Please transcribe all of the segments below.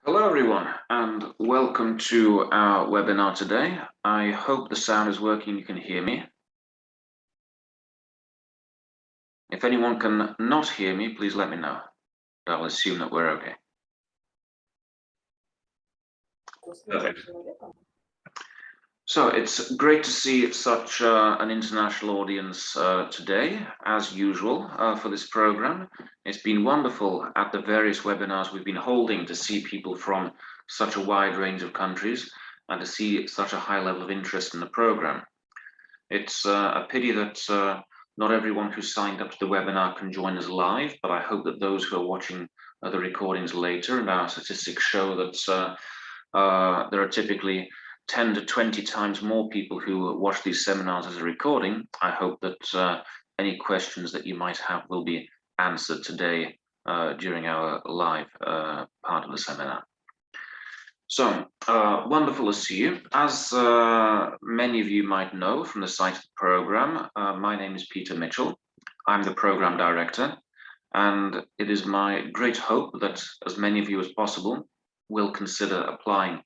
Hello everyone and welcome to our webinar today. I hope the sound is working, you can hear me. If anyone can not hear me, please let me know. I'll assume that we're okay. Perfect. So it's great to see such an international audience today, as usual, for this program. It's been wonderful at the various webinars we've been holding to see people from such a wide range of countries and to see such a high level of interest in the program. It's a pity that not everyone who signed up to the webinar can join us live, but I hope that those who are watching the recordings later, and our statistics show that there are typically 10 to 20 times more people who watch these seminars as a recording. I hope that any questions that you might have will be answered today during our live part of the seminar. So, wonderful to see you. As many of you might know from the site of the program, my name is Peter Mitchell. I'm the program director, and it is my great hope that as many of you as possible will consider applying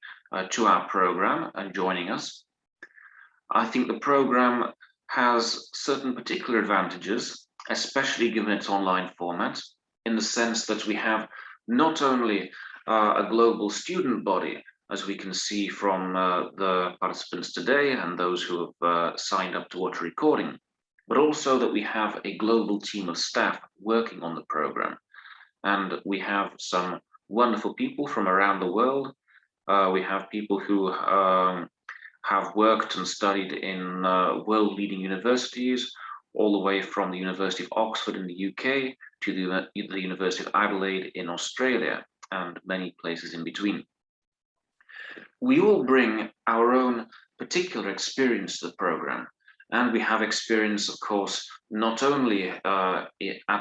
to our program and joining us. I think the program has certain particular advantages, especially given its online format, in the sense that we have not only a global student body, as we can see from the participants today and those who have signed up to watch a recording, but also that we have a global team of staff working on the program. And we have some wonderful people from around the world. We have people who have worked and studied in world-leading universities, all the way from the University of Oxford in the UK to the University of Adelaide in Australia, and many places in between. We all bring our own particular experience to the program, and we have experience, of course, not only at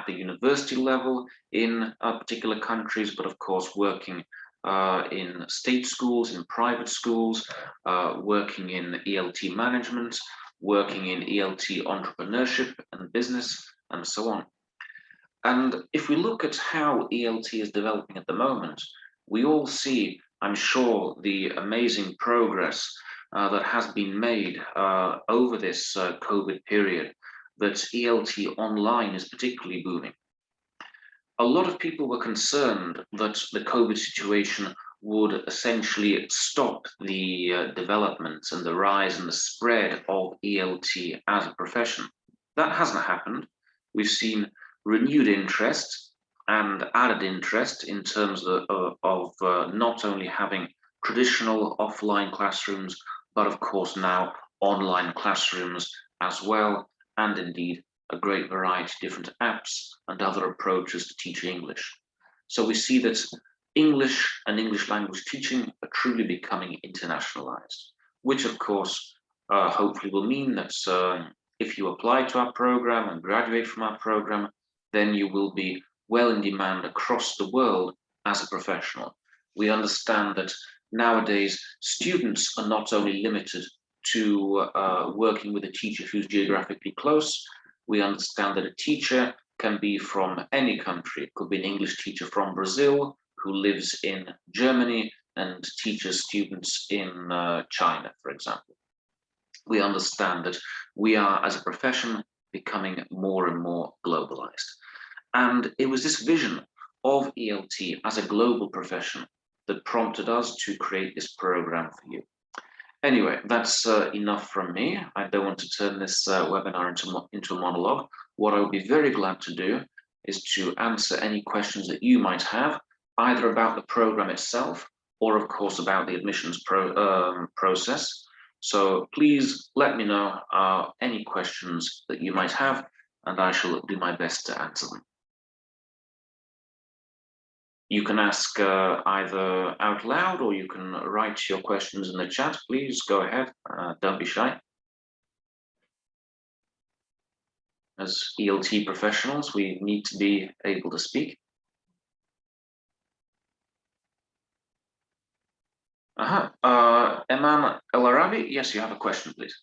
the university level in particular countries, but of course working in state schools, in private schools, working in ELT management, working in ELT entrepreneurship and business, and so on. And if we look at how ELT is developing at the moment, we all see, I'm sure, the amazing progress that has been made over this COVID period, that ELT online is particularly booming. A lot of people were concerned that the COVID situation would essentially stop the development and the rise and the spread of ELT as a profession. That hasn't happened. We've seen renewed interest and added interest in terms of not only having traditional offline classrooms, but of course now online classrooms as well, and indeed a great variety of different apps and other approaches to teaching English. So we see that English and English language teaching are truly becoming internationalized, which of course hopefully will mean that if you apply to our program and graduate from our program, then you will be well in demand across the world as a professional. We understand that nowadays students are not only limited to working with a teacher who's geographically close. We understand that a teacher can be from any country. It could be an English teacher from Brazil who lives in Germany and teaches students in China, for example. We understand that we are, as a profession, becoming more and more globalized. And it was this vision of ELT as a global profession that prompted us to create this program for you. Anyway, that's enough from me. I don't want to turn this webinar into a monologue. What I would be very glad to do is to answer any questions that you might have, either about the program itself or of course about the admissions process. So please let me know any questions that you might have, and I shall do my best to answer them. You can ask either out loud or you can write your questions in the chat. Please go ahead, don't be shy. As ELT professionals, we need to be able to speak. Eman El Arabi, yes, you have a question, please.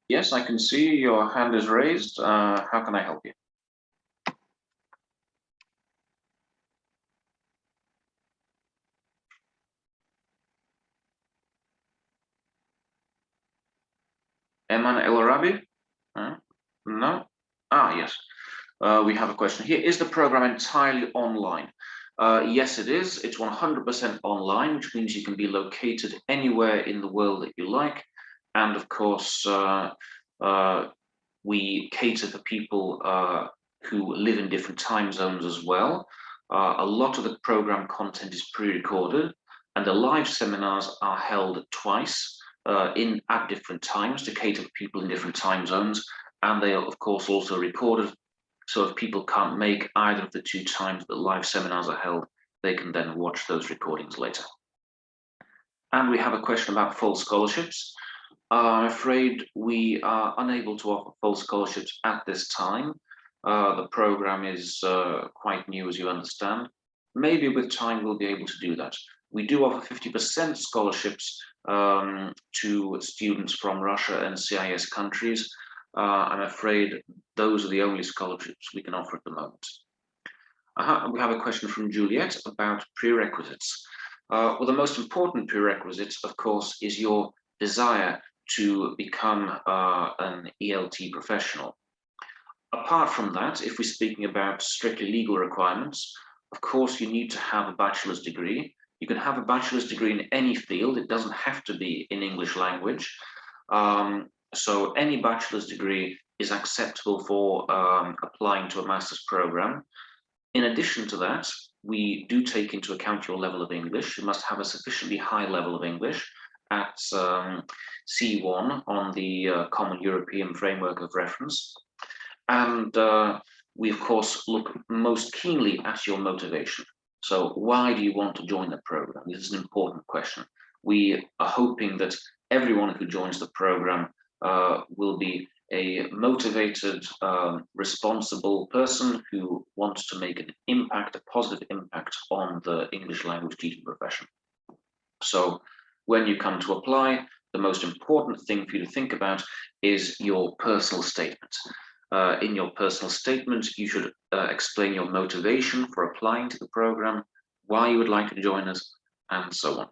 Yes, I can see your hand is raised. How can I help you? Eman El Arabi? No? Ah, yes. We have a question here. Is the program entirely online? Yes, it is. It's 100% online, which means you can be located anywhere in the world that you like. And of course, we cater for people who live in different time zones as well. A lot of the program content is pre-recorded, and the live seminars are held twice at different times to cater for people in different time zones. And they are, of course, also recorded. So if people can't make either of the two times that live seminars are held, they can then watch those recordings later. And we have a question about full scholarships. I'm afraid we are unable to offer full scholarships at this time. The program is quite new, as you understand. Maybe with time we'll be able to do that. We do offer 50% scholarships to students from Russia and CIS countries. I'm afraid those are the only scholarships we can offer at the moment. We have a question from Juliet about prerequisites. Well, the most important prerequisite, of course, is your desire to become an ELT professional. Apart from that, if we're speaking about strictly legal requirements, of course, you need to have a bachelor's degree. You can have a bachelor's degree in any field. It doesn't have to be in English language. So any bachelor's degree is acceptable for applying to a master's program. In addition to that, we do take into account your level of English. You must have a sufficiently high level of English at C1 on the Common European Framework of Reference. And we, of course, look most keenly at your motivation. So why do you want to join the program? This is an important question. We are hoping that everyone who joins the program will be a motivated, responsible person who wants to make an impact, a positive impact on the English language teaching profession. So when you come to apply, the most important thing for you to think about is your personal statement. In your personal statement, you should explain your motivation for applying to the program, why you would like to join us, and so on.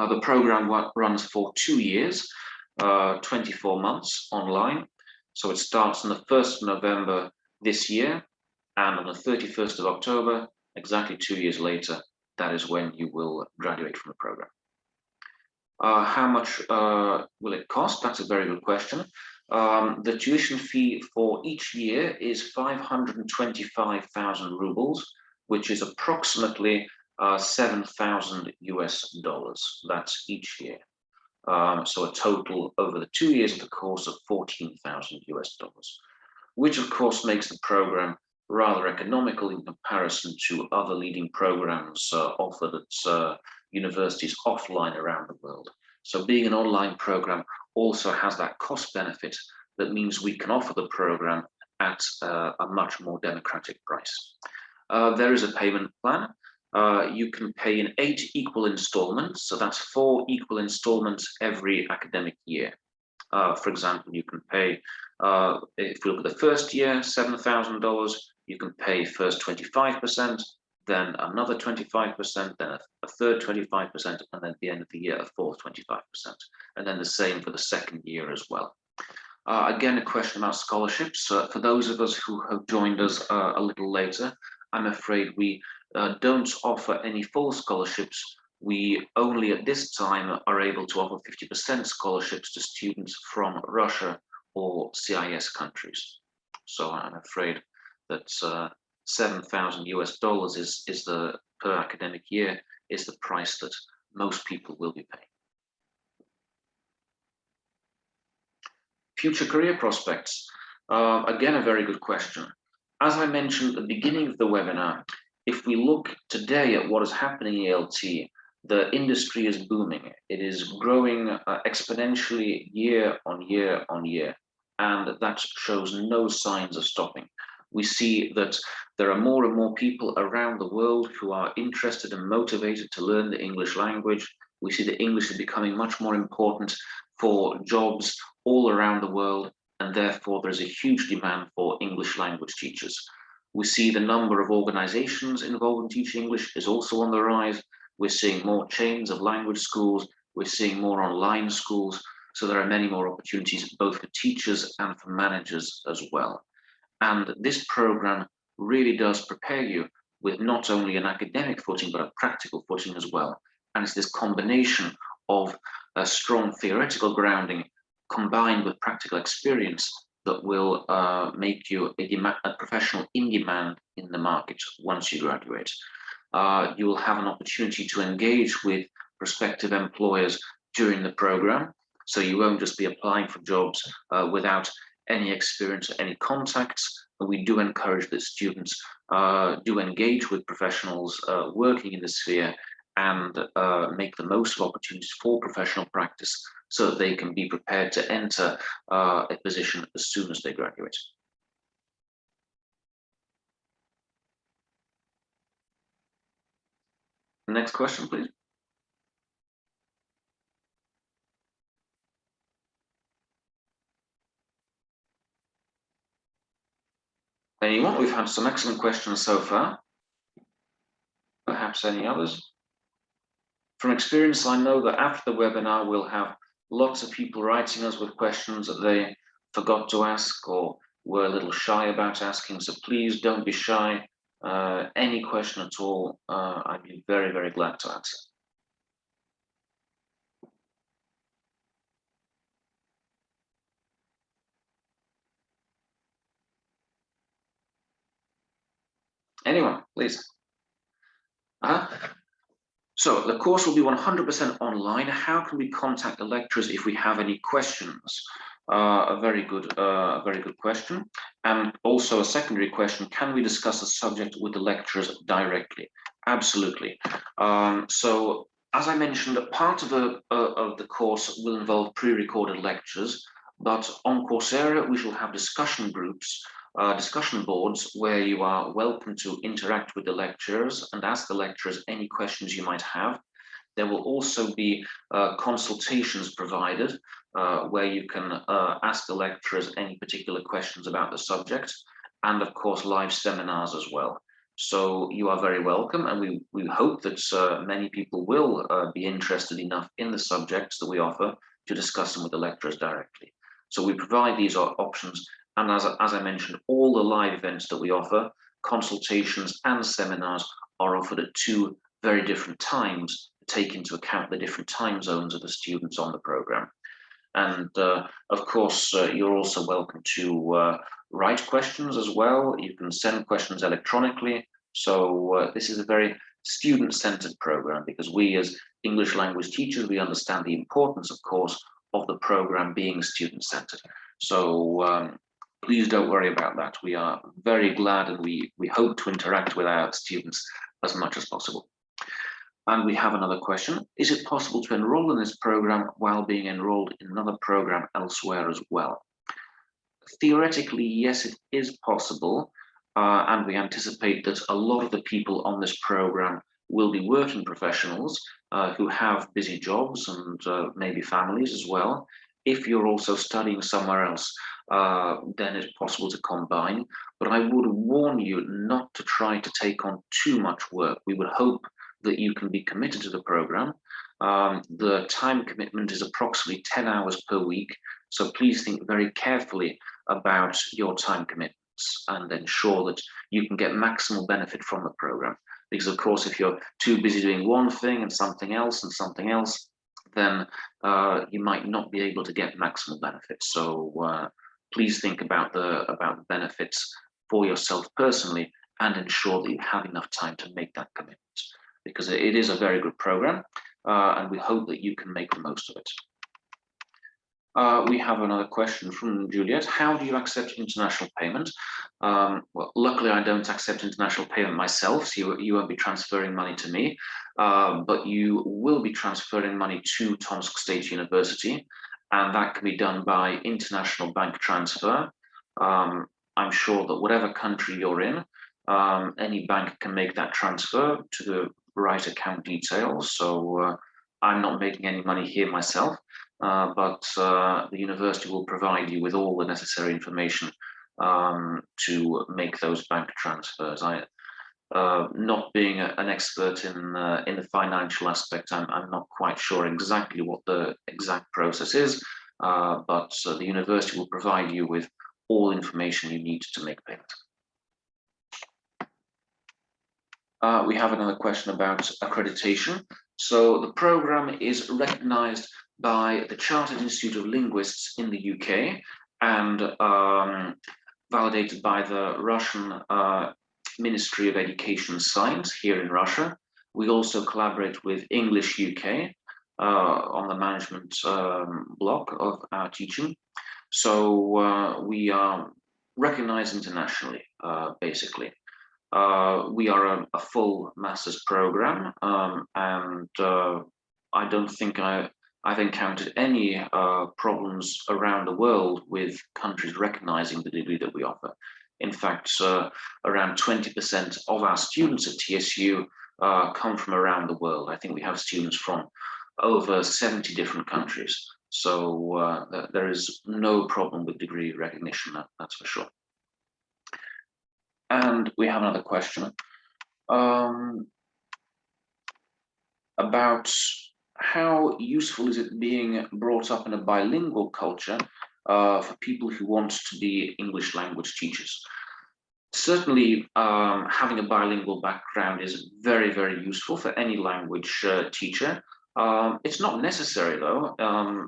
The program runs for 2 years. 24 months online. So it starts on the 1st of November this year, and on the 31st of October, exactly 2 years later, that is when you will graduate from the program. How much will it cost? That's a very good question. The tuition fee for each year is 525,000 rubles, which is approximately 7,000 US dollars. That's each year. So a total over the 2 years of the course of 14,000 US dollars, which of course makes the program rather economical in comparison to other leading programs offered at universities offline around the world. So being an online program also has that cost benefit that means we can offer the program at a much more democratic price. There is a payment plan. You can pay in 8 equal installments, so that's 4 equal installments every academic year. For example, you can pay, if you look at the first year, $7,000, you can pay first 25%, then another 25%, then a third 25%, and then at the end of the year, a fourth 25%. And then the same for the second year as well. Again, a question about scholarships. For those of us who have joined us a little later, I'm afraid we don't offer any full scholarships. We only at this time are able to offer 50% scholarships to students from Russia or CIS countries. So I'm afraid that 7,000 US dollars is the per academic year is the price that most people will be paying. Future career prospects. Again, a very good question. As I mentioned at the beginning of the webinar, if we look today at what is happening in ELT, the industry is booming. It is growing exponentially year on year on year, and that shows no signs of stopping. We see that there are more and more people around the world who are interested and motivated to learn the English language. We see that English is becoming much more important for jobs all around the world, and therefore there's a huge demand for English language teachers. We see the number of organizations involved in teaching English is also on the rise. We're seeing more chains of language schools. We're seeing more online schools. So there are many more opportunities both for teachers and for managers as well. And this program really does prepare you with not only an academic footing, but a practical footing as well. And it's this combination of a strong theoretical grounding combined with practical experience that will make you a professional in demand in the market once you graduate. You will have an opportunity to engage with prospective employers during the program. So you won't just be applying for jobs without any experience or any contacts. We do encourage that students do engage with professionals working in the sphere and make the most of opportunities for professional practice so that they can be prepared to enter a position as soon as they graduate. Next question, please. Anyone? We've had some excellent questions so far. Perhaps any others? From experience, I know that after the webinar, we'll have lots of people writing us with questions that they forgot to ask or were a little shy about asking. So please don't be shy. Any question at all, I'd be very, very glad to answer. Anyone, please. So the course will be 100% online. How can we contact the lecturers if we have any questions? A very good question. And also a secondary question, can we discuss the subject with the lecturers directly? Absolutely. So as I mentioned, part of the course will involve pre-recorded lectures, but on Coursera, we shall have discussion groups, discussion boards where you are welcome to interact with the lecturers and ask the lecturers any questions you might have. There will also be consultations provided where you can ask the lecturers any particular questions about the subject, and of course live seminars as well. So you are very welcome, and we hope that many people will be interested enough in the subjects that we offer to discuss them with the lecturers directly. So we provide these options. And as I mentioned, all the live events that we offer, consultations and seminars, are offered at 2 very different times to take into account the different time zones of the students on the program. And of course, you're also welcome to write questions as well. You can send questions electronically. So this is a very student-centered program, because we as English language teachers, we understand the importance, of course, of the program being student-centered. So please don't worry about that. We are very glad, and we hope to interact with our students as much as possible. And we have another question. Is it possible to enroll in this program while being enrolled in another program elsewhere as well? Theoretically, yes, it is possible. And we anticipate that a lot of the people on this program will be working professionals who have busy jobs and maybe families as well. If you're also studying somewhere else, then it's possible to combine. But I would warn you not to try to take on too much work. We would hope that you can be committed to the program. The time commitment is approximately 10 hours per week. So please think very carefully about your time commitments and ensure that you can get maximal benefit from the program. Because of course, if you're too busy doing one thing and something else, then you might not be able to get maximal benefit. So please think about the benefits for yourself personally and ensure that you have enough time to make that commitment, because it is a very good program and we hope that you can make the most of it. We have another question from Juliet. How do you accept international payment? Well, luckily I don't accept international payment myself, so you won't be transferring money to me, but you will be transferring money to Tomsk State University, and that can be done by international bank transfer. I'm sure that whatever country you're in, any bank can make that transfer to the right account details. So I'm not making any money here myself, but the university will provide you with all the necessary information to make those bank transfers. Not being an expert in the financial aspect, I'm not quite sure exactly what the exact process is, but the university will provide you with all information you need to make payment. We have another question about accreditation. So the program is recognized by the Chartered Institute of Linguists in the UK and validated by the Russian Ministry of Education and Science here in Russia. We also collaborate with English UK on the management block of our teaching. So we are recognized internationally, basically. We are a full master's program, and I don't think I've encountered any problems around the world with countries recognizing the degree that we offer. In fact, around 20% of our students at TSU come from around the world. I think we have students from over 70 different countries. So there is no problem with degree recognition, that's for sure. And we have another question about how useful is it being brought up in a bilingual culture for people who want to be English language teachers. Certainly, having a bilingual background is very, very useful for any language teacher. It's not necessary, though.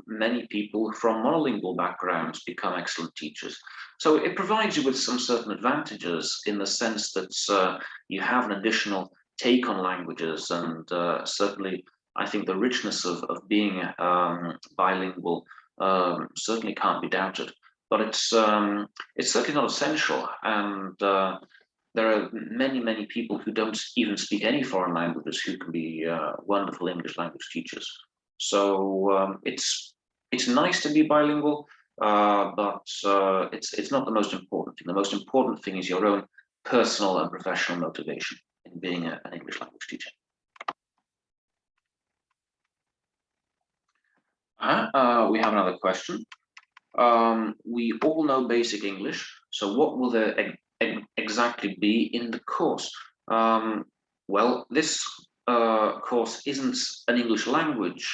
Many people from monolingual backgrounds become excellent teachers. So it provides you with some certain advantages in the sense that you have an additional take on languages, and certainly I think the richness of being bilingual certainly can't be doubted. But it's certainly not essential, and there are many people who don't even speak any foreign languages who can be wonderful English language teachers. So it's nice to be bilingual, but it's not the most important thing. The most important thing is your own personal and professional motivation in being an English language teacher. We have another question. We all know basic English, so what will there exactly be in the course? Well, this course isn't an English language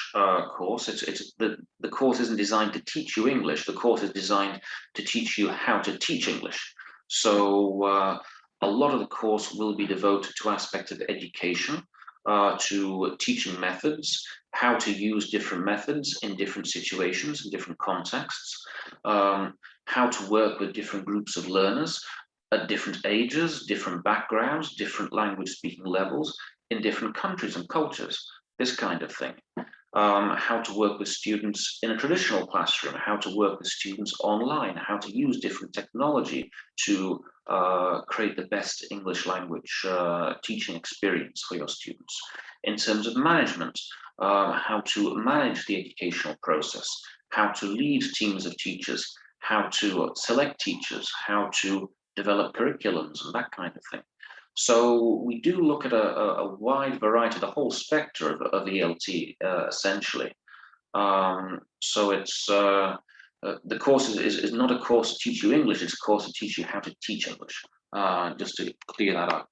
course. The course isn't designed to teach you English. The course is designed to teach you how to teach English. So a lot of the course will be devoted to aspects of education, to teaching methods, how to use different methods in different situations, in different contexts, how to work with different groups of learners at different ages, different backgrounds, different language speaking levels in different countries and cultures, this kind of thing. How to work with students in a traditional classroom, how to work with students online, how to use different technology to create the best English language teaching experience for your students. In terms of management, how to manage the educational process, how to lead teams of teachers, how to select teachers, how to develop curriculums and that kind of thing. So we do look at a wide variety, the whole spectrum of ELT essentially. So it's the course is not a course to teach you English, it's a course to teach you how to teach English, just to clear that up.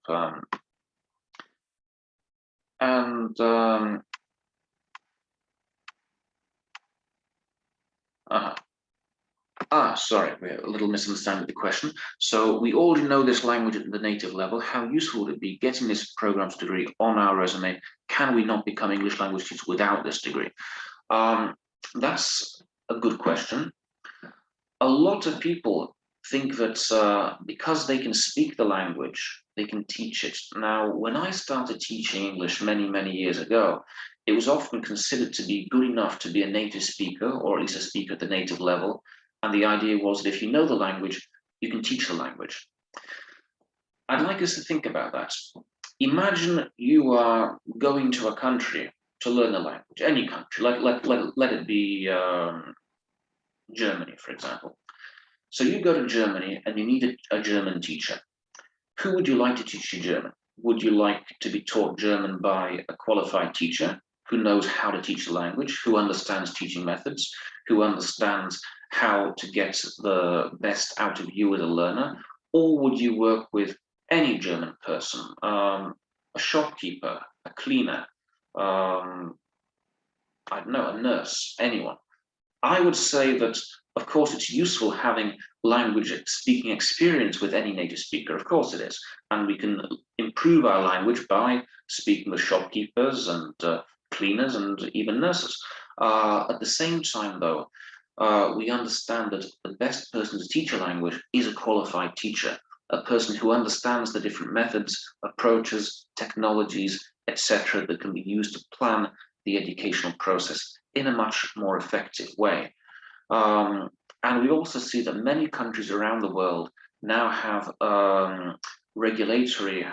Sorry, we have a little misunderstanding of the question. So we already know this language at the native level. How useful would it be getting this program's degree on our resume? Can we not become English language teachers without this degree? That's a good question. A lot of people think that because they can speak the language, they can teach it. Now, when I started teaching English many years ago, it was often considered to be good enough to be a native speaker, or at least a speaker at the native level. And the idea was that if you know the language, you can teach the language. I'd like us to think about that. Imagine you are going to a country to learn a language, any country, let it be Germany, for example. So you go to Germany and you need a German teacher. Who would you like to teach you German? Would you like to be taught German by a qualified teacher? who knows how to teach the language, who understands teaching methods, who understands how to get the best out of you as a learner? Or would you work with any German person, a shopkeeper, a cleaner, I don't know, a nurse, anyone? I would say that, of course, it's useful having language speaking experience with any native speaker. Of course it is. And we can improve our language by speaking with shopkeepers and cleaners and even nurses. At the same time, though, we understand that the best person to teach a language is a qualified teacher, a person who understands the different methods, approaches, technologies, etc., that can be used to plan the educational process in a much more effective way. And we also see that many countries around the world now have regulatory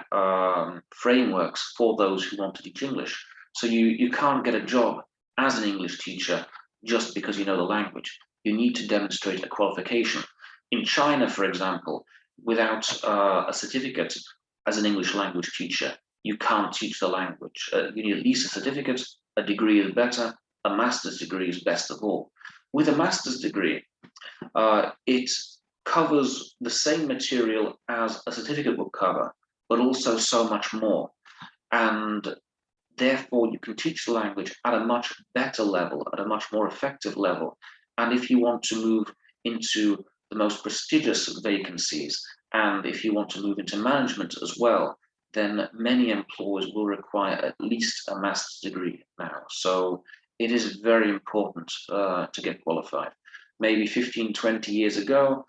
frameworks for those who want to teach English. So you can't get a job as an English teacher just because you know the language. You need to demonstrate a qualification. In China, for example, without a certificate as an English language teacher, you can't teach the language. You need at least a certificate. A degree is better. A master's degree is best of all. With a master's degree, it covers the same material as a certificate would cover, but also so much more. And therefore, you can teach the language at a much better level, at a much more effective level. And if you want to move into the most prestigious vacancies, and if you want to move into management as well, then many employers will require at least a master's degree now. So it is very important to get qualified. Maybe 15, 20 years ago,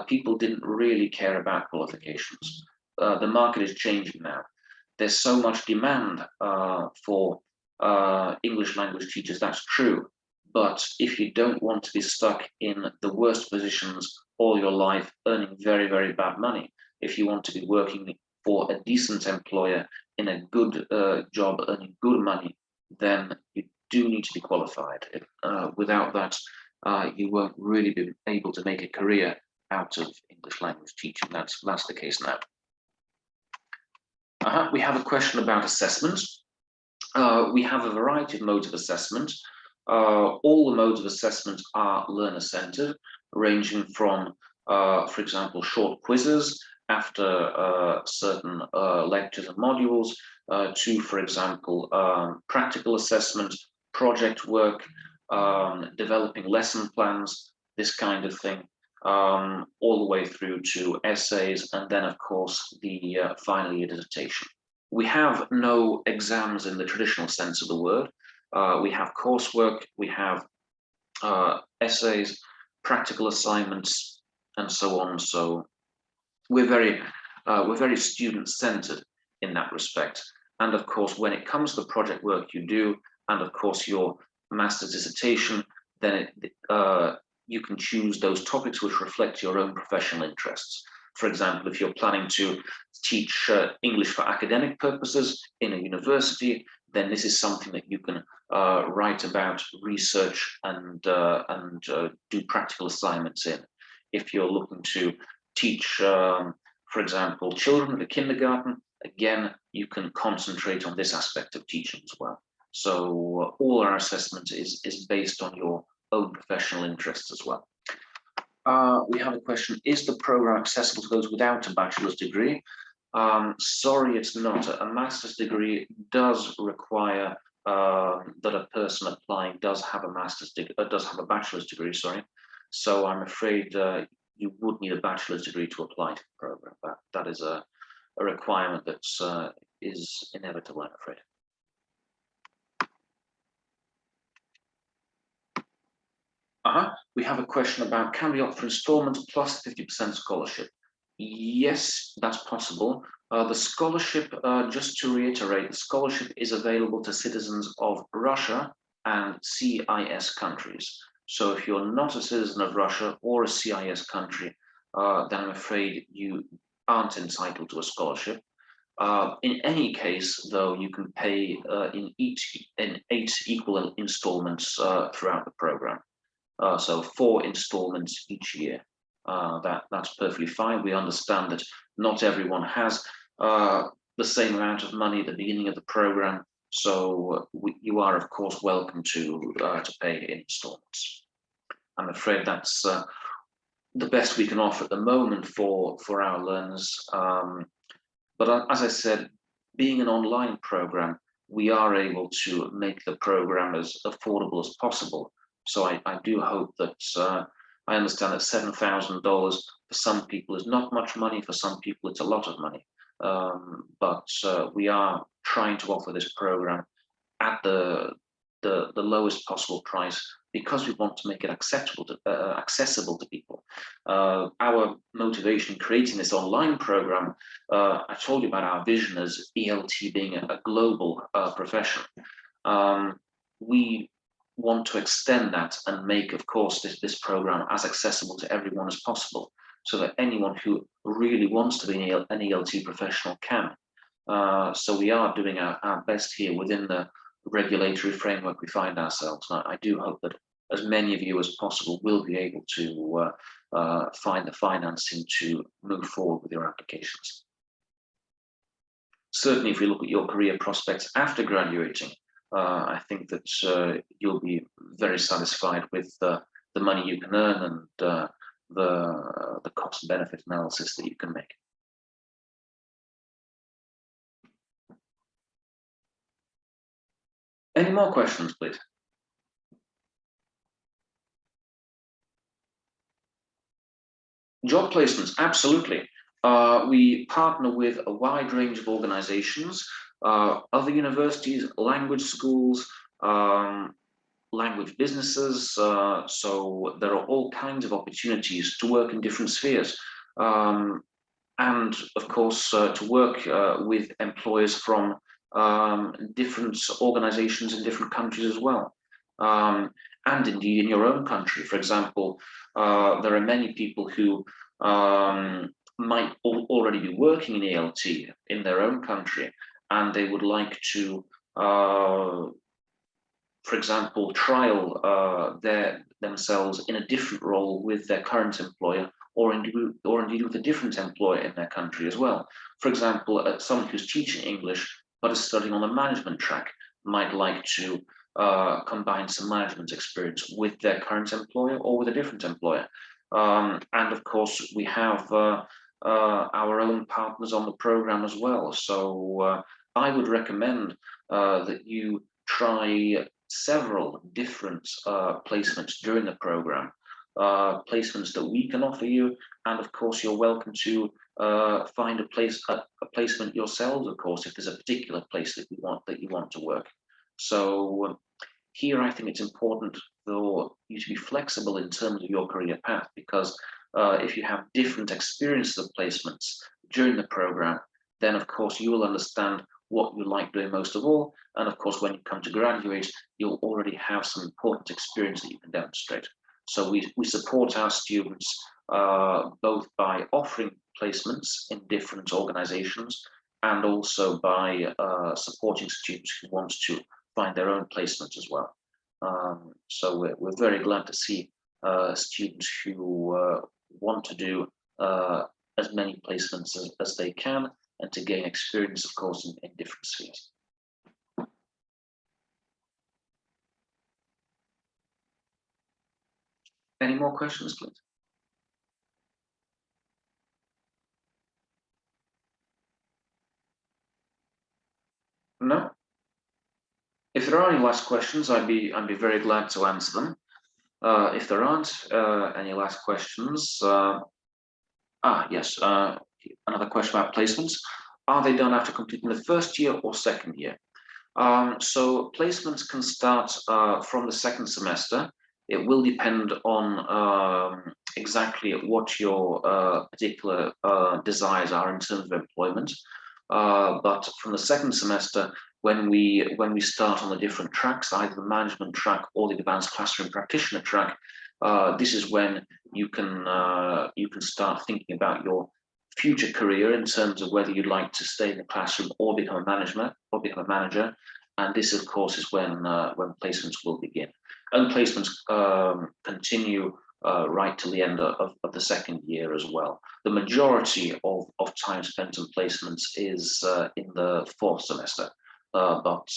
people didn't really care about qualifications. The market is changing now. There's so much demand for English language teachers, that's true. But if you don't want to be stuck in the worst positions all your life, earning very, very bad money, if you want to be working for a decent employer in a good job, earning good money, then you do need to be qualified. Without that, you won't really be able to make a career out of English language teaching. That's the case now. We have a question about assessment. We have a variety of modes of assessment. All the modes of assessment are learner-centered, ranging from, for example, short quizzes after certain lectures and modules, to, for example, practical assessment, project work, developing lesson plans, this kind of thing, all the way through to essays, and then, of course, the final year dissertation. We have no exams in the traditional sense of the word. We have coursework, we have essays, practical assignments, and so on. So we're very student-centered in that respect. And of course, when it comes to the project work you do, and of course your master's dissertation, then you can choose those topics which reflect your own professional interests. For example, if you're planning to teach English for academic purposes in a university, then this is something that you can write about, research, and do practical assignments in. If you're looking to teach, for example, children at a kindergarten, again, you can concentrate on this aspect of teaching as well. So all our assessment is based on your own professional interests as well. We have a question, is the program accessible to those without a bachelor's degree? Sorry, it's not. A master's degree does require that a person applying does have a bachelor's degree, sorry. So I'm afraid you would need a bachelor's degree to apply to the program. That is a requirement that is inevitable, I'm afraid. We have a question about, can we opt for installments plus 50% scholarship? Yes, that's possible. The scholarship, just to reiterate, the scholarship is available to citizens of Russia and CIS countries. So if you're not a citizen of Russia or a CIS country, then I'm afraid you aren't entitled to a scholarship. In any case, though, you can pay in 8 equal installments throughout the program. So 4 installments each year. That's perfectly fine. We understand that not everyone has the same amount of money at the beginning of the program, So you are, of course, welcome to pay in installments. I'm afraid that's the best we can offer at the moment for our learners. But as I said, being an online program, we are able to make the program as affordable as possible. So I do hope that I understand that $7,000 for some people is not much money. For some people, it's a lot of money. But we are trying to offer this program at the lowest possible price because we want to make it accessible to people. Our motivation in creating this online program, I told you about our vision as ELT being a global profession. We want to extend that and make, of course, this program as accessible to everyone as possible, so that anyone who really wants to be an ELT professional can. So we are doing our best here within the regulatory framework we find ourselves. And I do hope that as many of you as possible will be able to find the financing to move forward with your applications. Certainly, if you look at your career prospects after graduating, I think that you'll be very satisfied with the money you can earn and the cost and benefit analysis that you can make. Any more questions, please? Job placements, absolutely. We partner with a wide range of organizations, other universities, language schools, language businesses. So there are all kinds of opportunities to work in different spheres. And of course, to work with employers from different organizations in different countries as well. And indeed in your own country. For example, there are many people who might already be working in ELT in their own country, and they would like to, for example, trial themselves in a different role with their current employer, or indeed with a different employer in their country as well. For example, someone who's teaching English but is studying on the management track might like to combine some management experience with their current employer or with a different employer. And of course, we have our own partners on the program as well. So I would recommend that you try several different placements during the program, placements that we can offer you, and of course you're welcome to find a placement yourselves, of course, if there's a particular place that you want to work. So here I think it's important for you to be flexible in terms of your career path, because if you have different experiences of placements during the program, then of course you will understand what you like doing most of all. And of course, when you come to graduate, you'll already have some important experience that you can demonstrate. So we support our students both by offering placements in different organizations and also by supporting students who want to find their own placement as well. So we're very glad to see students who want to do as many placements as they can, and to gain experience, of course, in different spheres. Any more questions, please? No? If there are any last questions, I'd be very glad to answer them. If there aren't any last questions, yes, another question about placements. Are they done after completing the first year or second year? So placements can start from the second semester. It will depend on exactly what your particular desires are in terms of employment. But from the second semester, when we start on the different tracks, either the management track or the advanced classroom practitioner track, this is when you can start thinking about your future career in terms of whether you'd like to stay in the classroom or become a manager. And this, of course, is when placements will begin. And placements continue right till the end of the second year as well. The majority of time spent on placements is in the fourth semester. but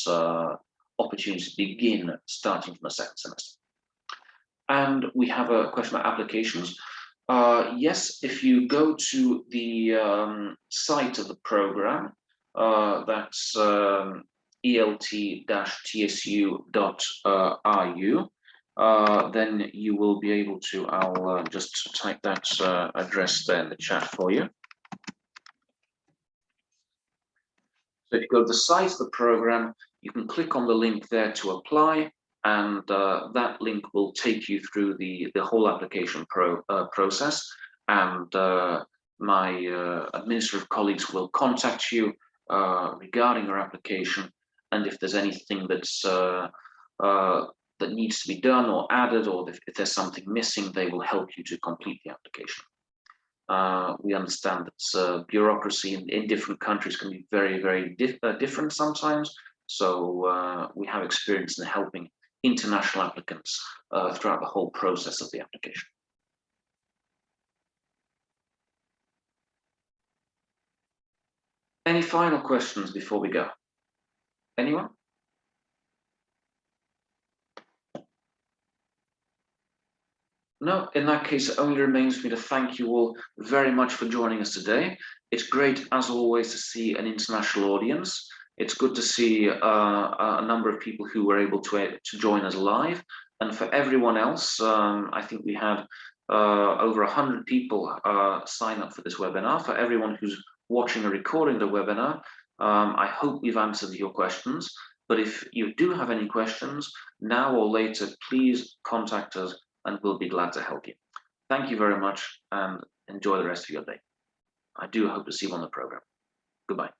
opportunities begin starting from the second semester. And we have a question about applications. Yes, if you go to the site of the program, that's ELT-TSU.ru, then you will be able to, I'll just type that address there in the chat for you. So if you go to the site of the program, you can click on the link there to apply, and that link will take you through the whole application process. And my administrative colleagues will contact you regarding your application, and if there's anything that's that needs to be done or added, or if there's something missing, they will help you to complete the application. We understand that bureaucracy in different countries can be very, very different sometimes. So we have experience in helping international applicants throughout the whole process of the application. Any final questions before we go? Anyone? No, in that case, it only remains for me to thank you all very much for joining us today. It's great, as always, to see an international audience. It's good to see a number of people who were able to join us live. And for everyone else, I think we had over 100 people sign up for this webinar. For everyone who's watching or recording the webinar, I hope we've answered your questions. But if you do have any questions, now or later, please contact us and we'll be glad to help you. Thank you very much and enjoy the rest of your day. I do hope to see you on the program. Goodbye.